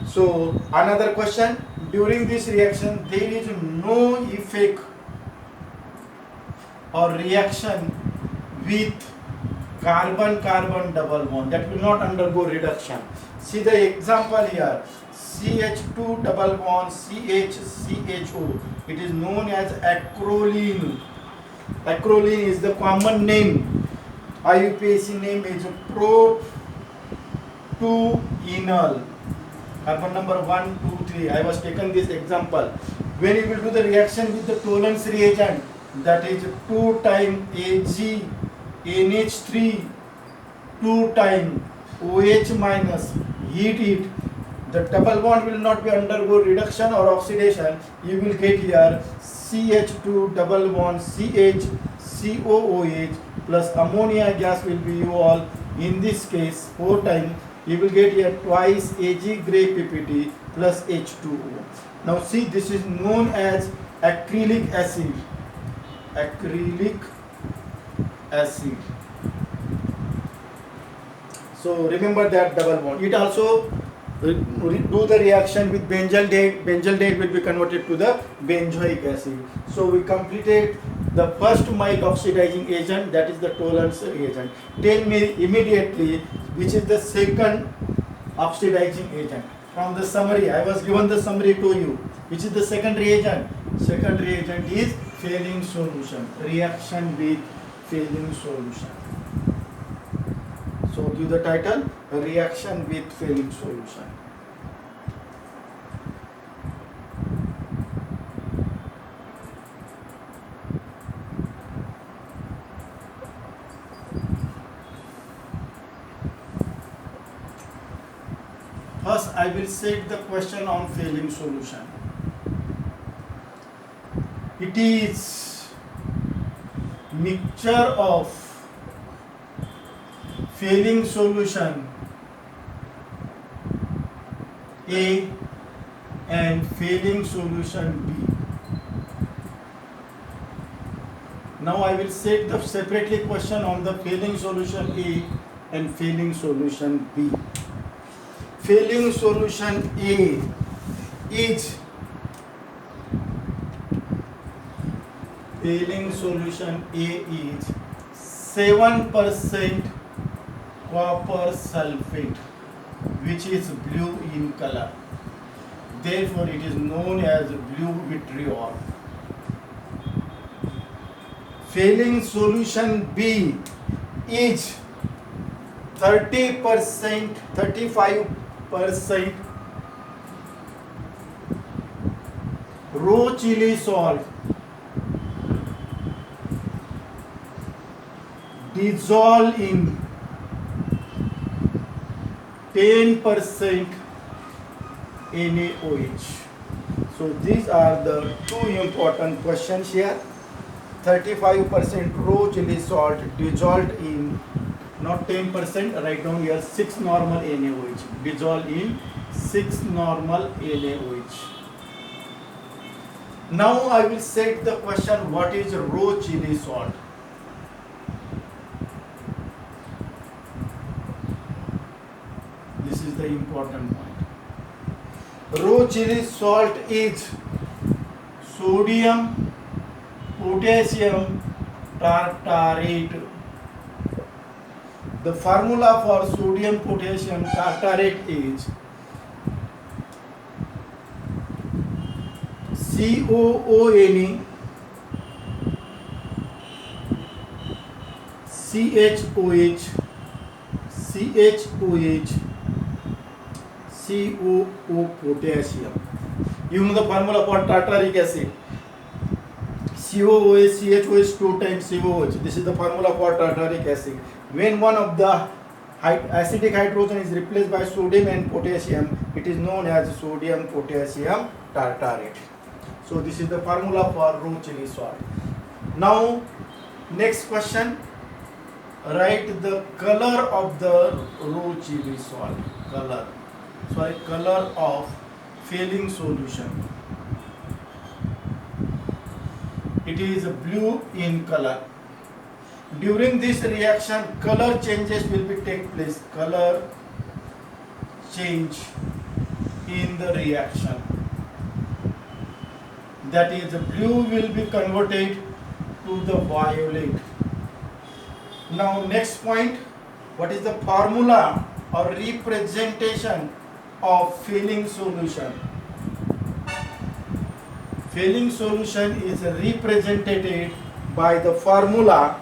[SPEAKER 1] So another question, during this reaction there is no effect or reaction with carbon-carbon double bond, that will not undergo reduction. See the example here, CH2 double bond CH-CHO, it is known as acrolein. Acrolein is the common name. IUPAC name is pro-2-enol. Carbon number 1, 2, 3. I was taken this example. When you will do the reaction with the Tollens reagent, that is 2 times Ag NH3 2 times OH minus heat it, the double bond will not be undergo reduction or oxidation. You will get here CH2 double bond CH COOH plus ammonia gas will be evolved. In this case 4 times, you will get here twice Ag gray PPT plus H2O. Now see, this is known as acrylic acid. Acrylic acid. So remember that double bond. It also do the reaction with benzaldehyde. Benzaldehyde will be converted to the benzoic acid. So we completed the first mild oxidizing agent, that is the Tollens reagent. Tell me immediately which is the second oxidizing agent. From the summary, I was given the summary to you. Which is the second reagent? Second reagent is Fehling solution. Reaction with Fehling solution. So give the title, reaction with Fehling solution. First, I will set the question on Fehling solution. It is mixture of Fehling solution A and Fehling solution B. Now I will set the separately question on the Fehling solution A and Fehling solution B. Fehling solution A is Fehling solution A is 7% copper sulfate, which is blue in color. Therefore, it is known as blue vitriol. Fehling solution B is 35% raw chili salt dissolved in 10% NaOH. So these are the two important questions here. 35% raw chili salt dissolved in, not 10%, write down here 6 normal NaOH, dissolved in 6 normal NaOH. Now I will set the question, what is raw chili salt? This is the important point. Raw chili salt is sodium potassium tartarate. The formula for sodium potassium tartarate is COONE CHOH COO potassium. You know the formula for tartaric acid. COOH CHOH 2 times COOH. This is the formula for tartaric acid. When one of the acidic hydrogen is replaced by sodium and potassium, it is known as sodium potassium tartarate. So this is the formula for raw chili salt. Now next question, write the color of the raw chili salt. Color of failing solution. It is blue in color. During this reaction, color changes will be take place. Color change in the reaction. That is, blue will be converted to the violet. Now next point, what is the formula or representation of failing solution? Failing solution is represented by the formula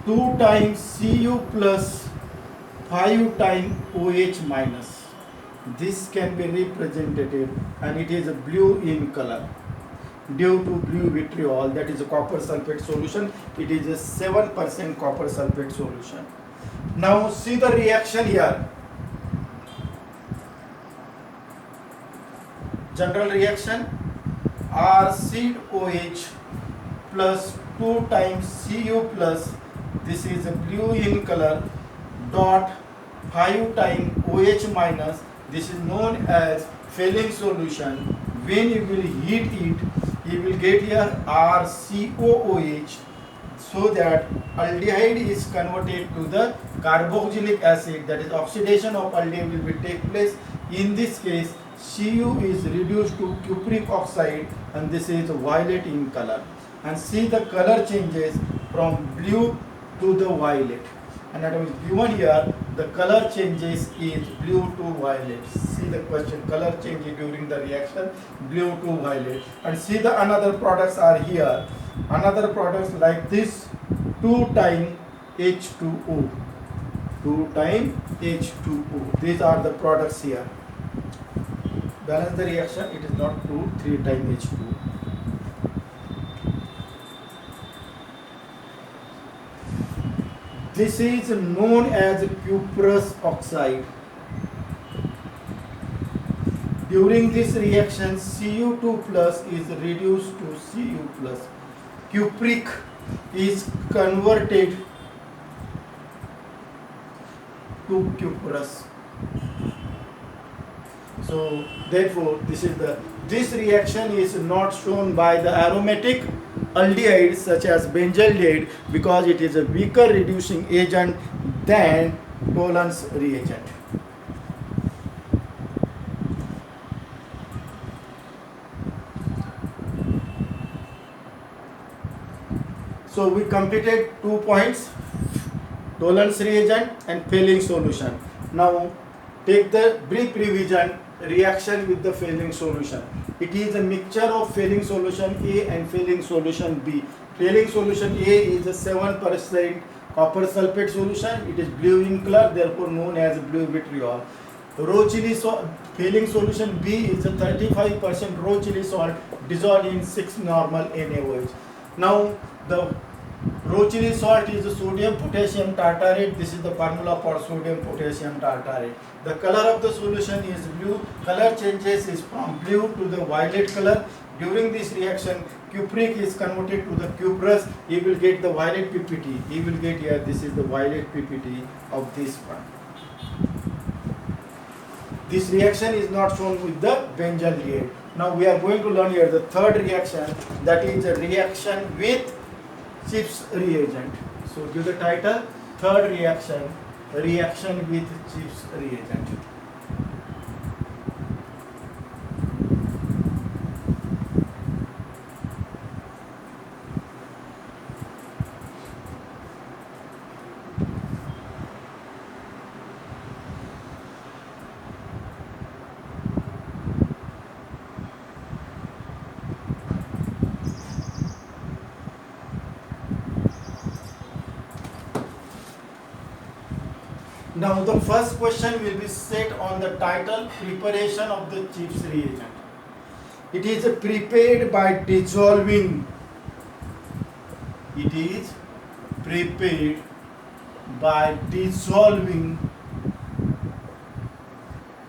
[SPEAKER 1] two times Cu plus 5 times OH minus. This can be represented, and it is blue in color due to blue vitriol, that is a copper sulfate solution. It is a 7% copper sulfate solution. Now see the reaction here. General reaction, RCOH plus 2 times Cu plus, this is blue in color, dot 5 times OH minus, this is known as failing solution. When you will heat it, you will get here RCOOH, so that aldehyde is converted to the carboxylic acid, that is oxidation of aldehyde will be take place. In this case, Cu is reduced to cupric oxide, and this is violet in color. And see the color changes from blue to the violet, and that is given here. The color changes is blue to violet. See the question, color change during the reaction, blue to violet. And see the another products are here. Another products like this, 2 times H2O, 2 times H2O. These are the products here. Balance the reaction, it is not 2, 3 times H2O. This is known as cuprous oxide. During this reaction, Cu2 plus is reduced to Cu plus. Cupric is converted to cuprous. So therefore, this reaction is not shown by the aromatic aldehyde such as benzaldehyde, because it is a weaker reducing agent than Tollens reagent. So we completed 2 points, Tollens reagent and failing solution. Now take the brief revision, reaction with the failing solution. It is a mixture of failing solution A and failing solution B. Failing solution A is a 7% copper sulfate solution. It is blue in color, therefore known as blue vitriol. Raw chili failing solution B is a 35% raw chili salt dissolved in 6 normal NaOH. Now the raw chili salt is the sodium potassium tartarate. This is the formula for sodium potassium tartarate. The color of the solution is blue. Color changes is from blue to the violet color. During this reaction, cupric is converted to the cuprous. You will get the violet PPT. You will get here, this is the violet PPT of this one. This reaction is not shown with the benzaldehyde. Now we are going to learn here the third reaction, that is a reaction with Chips reagent. So give the title, third reaction, reaction with Chips reagent. Now the first question will be set on the title, preparation of the Chips reagent. It is prepared by dissolving. It is prepared by dissolving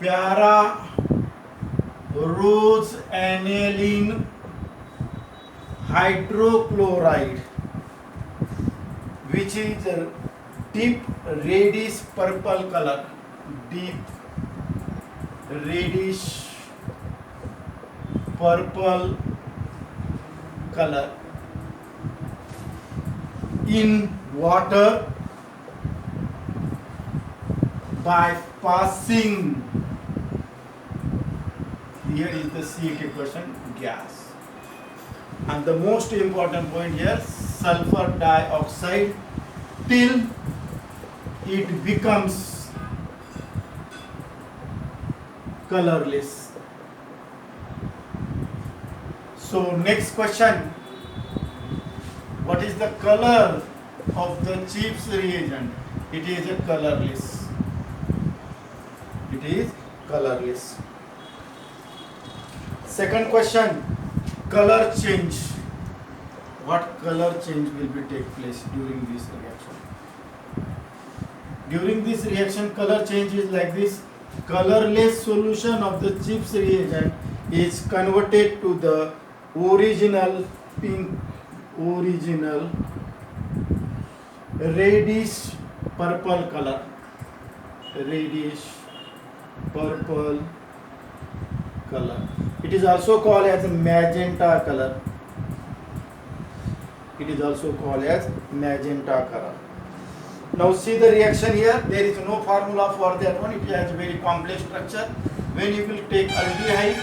[SPEAKER 1] para-rose-aniline hydrochloride, which is deep reddish purple color, deep reddish purple color, in water by passing, here is the CET question, gas. And the most important point here, sulfur dioxide, till it becomes colorless. So next question, what is the color of the Chips reagent? It is a colorless. It is colorless. Second question, color change. What color change will be take place during this reaction? During this reaction, color change is like this. Colorless solution of the Chips reagent is converted to the original pink, original reddish purple color, reddish purple color. It is also called as magenta color. It is also called as magenta color. Now see the reaction here. There is no formula for that one. It has a very complex structure. When you will take aldehyde,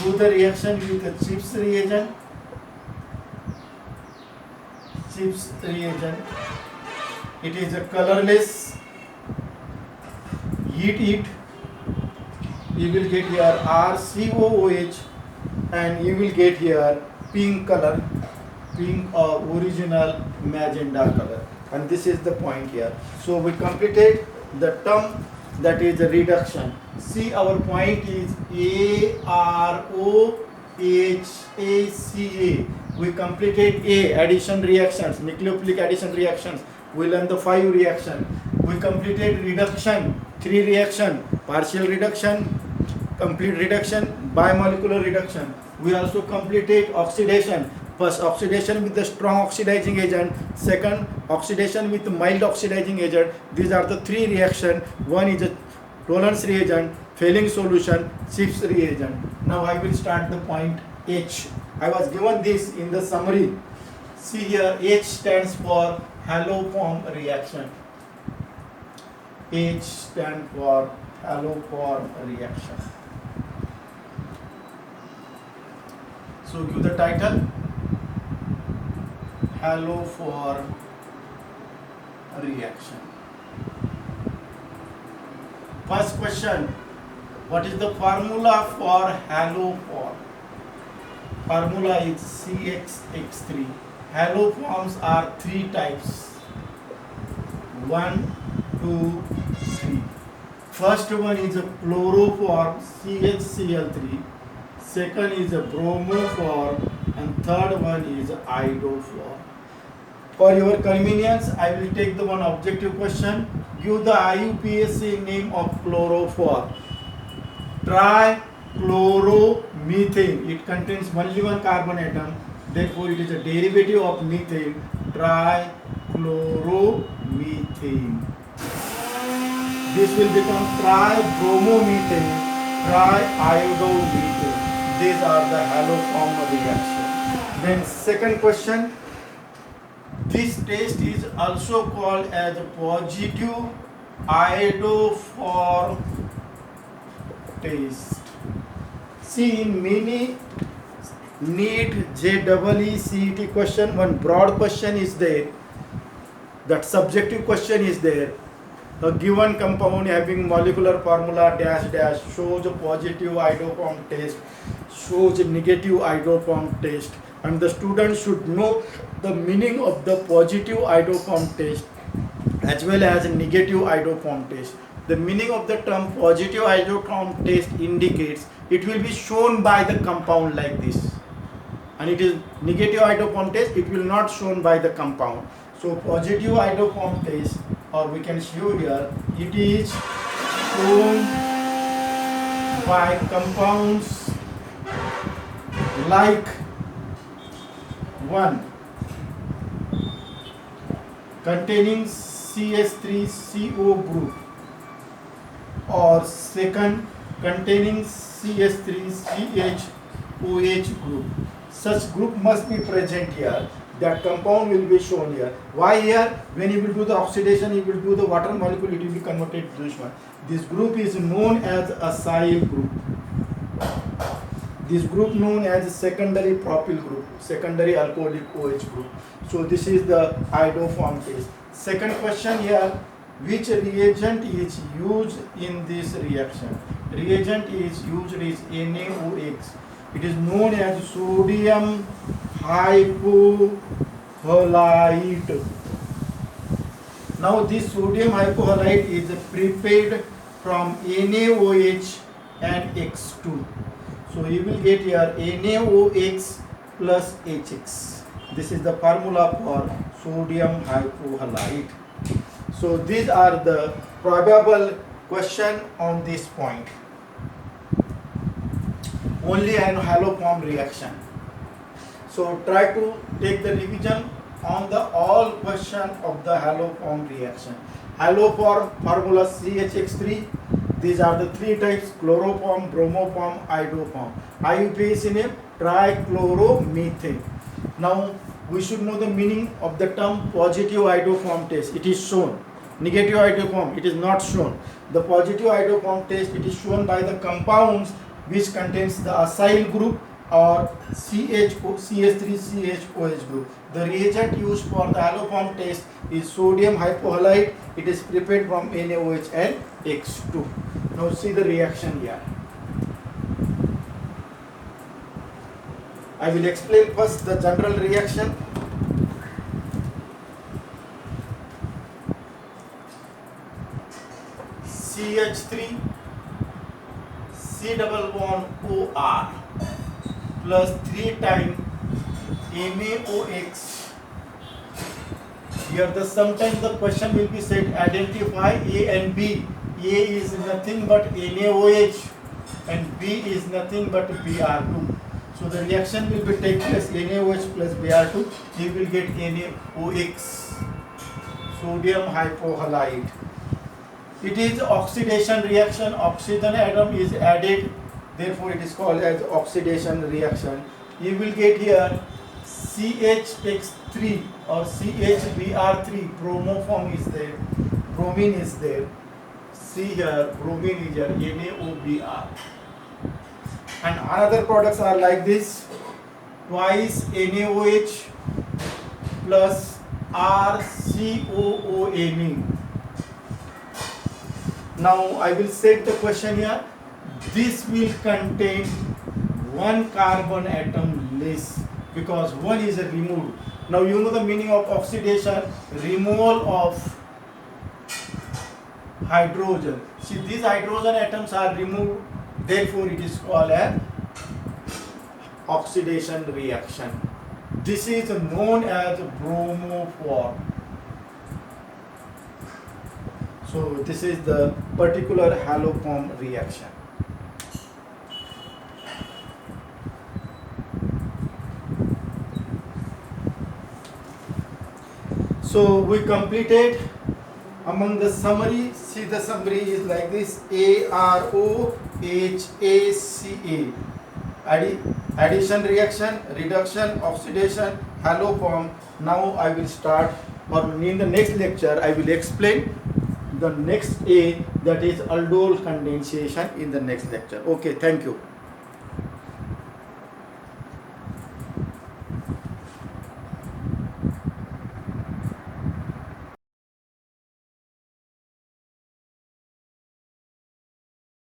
[SPEAKER 1] do the reaction with the Chips reagent. Chips reagent. It is a colorless. Heat it. You will get here RCOOH, and you will get here pink color, pink or original magenta color. And this is the point here. So we completed the term, that is the reduction. See, our point is AROHACA. We completed A, addition reactions, nucleophilic addition reactions. We learned the 5 reaction. We completed reduction, 3 reaction, partial reduction, complete reduction, bimolecular reduction. We also completed oxidation. First, oxidation with the strong oxidizing agent. Second, oxidation with mild oxidizing agent. These are the 3 reactions. One is a Tollens reagent, failing solution, Chips reagent. Now I will start the point H. I was given this in the summary. See here, H stands for haloform reaction. H stands for haloform reaction. So give the title, haloform reaction. First question, what is the formula for haloform? Formula is CXX3. Haloforms are 3 types. 1, 2, 3. First one is a chloroform, CHCl3. Second is a bromoform, and third one is iodoform. For your convenience, I will take the one objective question. Give the IUPAC name of chloroform. Trichloromethane. It contains only one carbon atom. Therefore, it is a derivative of methane. Trichloromethane. This will become tribromomethane, triiodomethane. These are the haloform reaction. Then second question. This test is also called as positive iodoform test. See, in many NEET, JEE, CET question, one broad question is there. That subjective question is there. A given compound having molecular formula dash dash shows a positive iodoform test, shows a negative iodoform test, and the student should know the meaning of the positive iodoform test as well as negative iodoform test. The meaning of the term positive iodoform test indicates it will be shown by the compound like this, and it is negative iodoform test, it will not shown by the compound. So positive iodoform test, or we can show here, it is shown by compounds like one containing CH3CO group, or second containing CH3CHOH group. Such group must be present here. That compound will be shown here. Why here? When you will do the oxidation, you will do the water molecule, it will be converted to this one. This group is known as acyl group. This group known as secondary propyl group, secondary alcoholic OH group. So this is the iodoform test. Second question here, which reagent is used in this reaction? Reagent is used is NaOH. It is known as sodium hypohalite. Now this sodium hypohalite is prepared from NaOH and X2. So you will get here NaOX plus HX. This is the formula for sodium hypohalite. So these are the probable question on this point. Only an haloform reaction. So try to take the revision on the all question of the haloform reaction. Haloform formula CHX3. These are the three types: chloroform, bromoform, iodoform. IUPAC name trichloromethane. Now we should know the meaning of the term positive iodoform test. It is shown. Negative iodoform, it is not shown. The positive iodoform test, it is shown by the compounds which contains the acyl group or CH3CHOH group. The reagent used for the haloform test is sodium hypohalite. It is prepared from NaOH and X2. Now see the reaction here. I will explain first the general reaction. CH3 C double bond OR plus 3 times NaOX. Here sometimes the question will be said, identify A and B. A is nothing but NaOH and B is nothing but Br2. So the reaction will be take place NaOH plus Br2. You will get NaOX, sodium hypohalite. It is oxidation reaction. Oxygen atom is added, therefore it is called as oxidation reaction. You will get here CHX3 or CHBr3, bromoform is there, bromine is there. See here, bromine is here, NaOBr. And another products are like this, twice NaOH plus RCOONE. Now I will set the question here. This will contain one carbon atom less because one is removed. Now you know the meaning of oxidation, removal of hydrogen. See, these hydrogen atoms are removed, therefore it is called an oxidation reaction. This is known as bromoform. So this is the particular haloform reaction. So we completed Among the summary, see the summary is like this: AROHACA. Addition reaction, reduction, oxidation, halo form. Now I will start, or in the next lecture I will explain the next A, that is aldol condensation, in the next lecture. Okay, thank you.